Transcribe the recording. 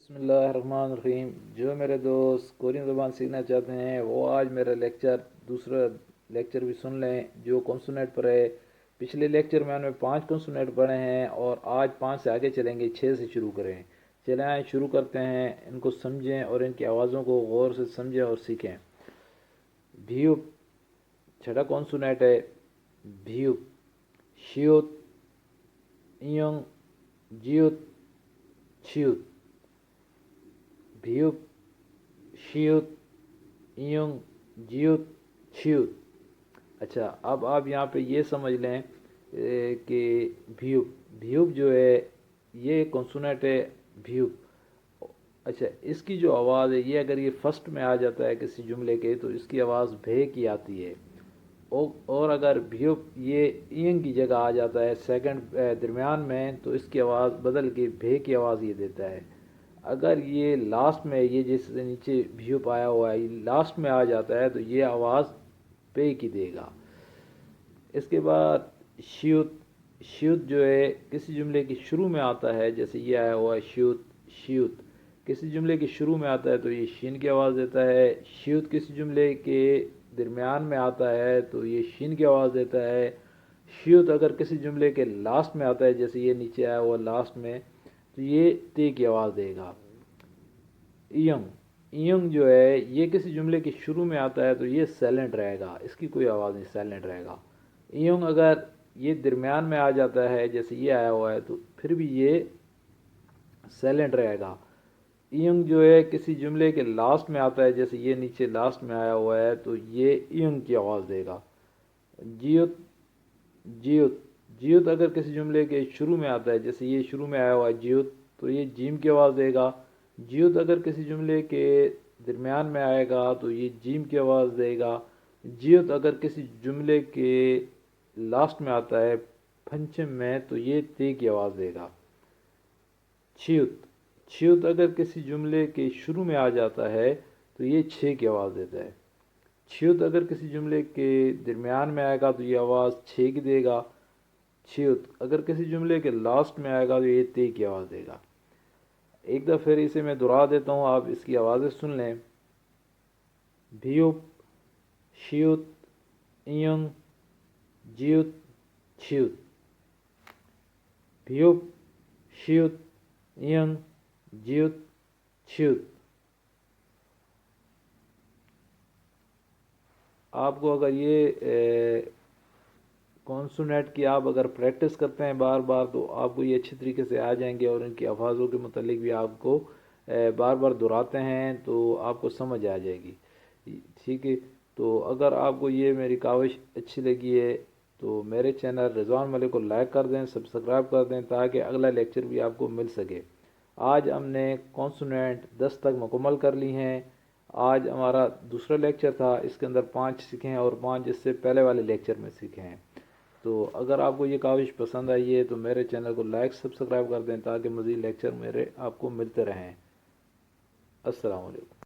बिस्मिल्लाहिर्रहमानिर्रहीम। जो मेरे दोस्त कोरियन ज़बान सीखना चाहते हैं वो आज मेरा दूसरा लेक्चर भी सुन लें जो कॉन्सोनेंट पर है। पिछले लेक्चर में हमने 5 कॉन्सोनेंट पढ़े हैं और आज 5 से आगे चलेंगे, 6 से शुरू करें। चलें आए शुरू करते हैं। इनको समझें और इनकी आवाज़ों को गौर से समझें और सीखें। भीयुप छठा कॉन्सोनेंट है। भीयुप शियुत इयंग जियुत छियुत। भीयुप शियुत इयंग जियुत छियुत। अच्छा, अब आप यहाँ पे ये समझ लें कि भीयुप भीयुप जो है ये कॉन्सोनेंट है। भीयुप अच्छा, इसकी जो आवाज़ है ये अगर ये फर्स्ट में आ जाता है किसी जुमले के तो इसकी आवाज़ भे की आती है। और अगर भीयुप ये इयंग की जगह आ जाता है सेकंड दरमियान में तो इसकी आवाज़ बदल के भे की आवाज़ ये देता है। अगर ये लास्ट में ये जैसे नीचे भीयुप आया हुआ है ये लास्ट में आ जाता है तो ये आवाज़ पे की देगा। इसके बाद शियुत शियुत जो है किसी जुमले के शुरू में आता है, जैसे ये आया हुआ है शियुत शियुत। किसी जुमले के शुरू में आता है तो ये शीन की आवाज़ देता है। शियुत किसी जुमले के दरमियान में आता है तो ये शीन की आवाज़ देता है। शियुत अगर किसी जुमले के लास्ट में आता है, जैसे ये नीचे आया हुआ लास्ट में, तो ये ते की आवाज़ देगा। इयंग इयंग जो है ये किसी जुमले के शुरू में आता है तो ये साइलेंट रहेगा, इसकी कोई आवाज़ नहीं, साइलेंट रहेगा। इयंग अगर ये दरमियान में आ जाता है जैसे ये आया हुआ है तो फिर भी ये साइलेंट रहेगा। इयंग जो है किसी जुमले के लास्ट में आता है, जैसे ये नीचे लास्ट में आया हुआ है तो ये इयंग की आवाज़ देगा। जियुत जियुत जियुत अगर किसी जुमले के शुरू में आता है, जैसे ये शुरू में आया हुआ है जियुत, तो ये जीम की आवाज़ देगा। जियुत अगर किसी जुमले के दरमियान में आएगा तो ये जीम की आवाज़ देगा। जियुत अगर किसी जुमले के लास्ट में आता है पंचम में तो ये ते की आवाज़ देगा। छियुत छियुत अगर किसी जुमले के शुरू में आ जाता है तो ये छः की आवाज़ देता है। छियुत अगर किसी जुमले के दरमियान में आएगा तो ये आवाज़ छः की देगा। छियुत अगर किसी जुमले के लास्ट में आएगा तो ये ते की आवाज़ देगा। एक दफ़ा फिर इसे मैं दोहरा देता हूँ, आप इसकी आवाज़ें सुन लें। भीयुप शियुत इयंग जियुत छियुत। भीयुप शियुत इयंग जियुत छियुत। आपको अगर ये कॉन्सोनेंट की आप अगर प्रैक्टिस करते हैं बार बार तो आपको ये अच्छी तरीके से आ जाएंगे और इनकी अल्फाजों के मुतालिक भी आपको बार बार दोहराते हैं तो आपको समझ आ जाएगी। ठीक है, तो अगर आपको ये मेरी काविश अच्छी लगी है तो मेरे चैनल रिजवान मलिक को लाइक कर दें, सब्सक्राइब कर दें ताकि अगला लेक्चर भी आपको मिल सके। आज हमने कॉन्सोनेंट 10 तक मुकम्मल कर ली हैं। आज हमारा दूसरा लेक्चर था, इसके अंदर 5 सीखे हैं और 5 इससे पहले वाले लेक्चर में सीखे हैं। तो अगर आपको ये काविश पसंद आई है तो मेरे चैनल को लाइक सब्सक्राइब कर दें ताकि मज़ीद लेक्चर मेरे आपको मिलते रहें। अस्सलाम वालेकुम।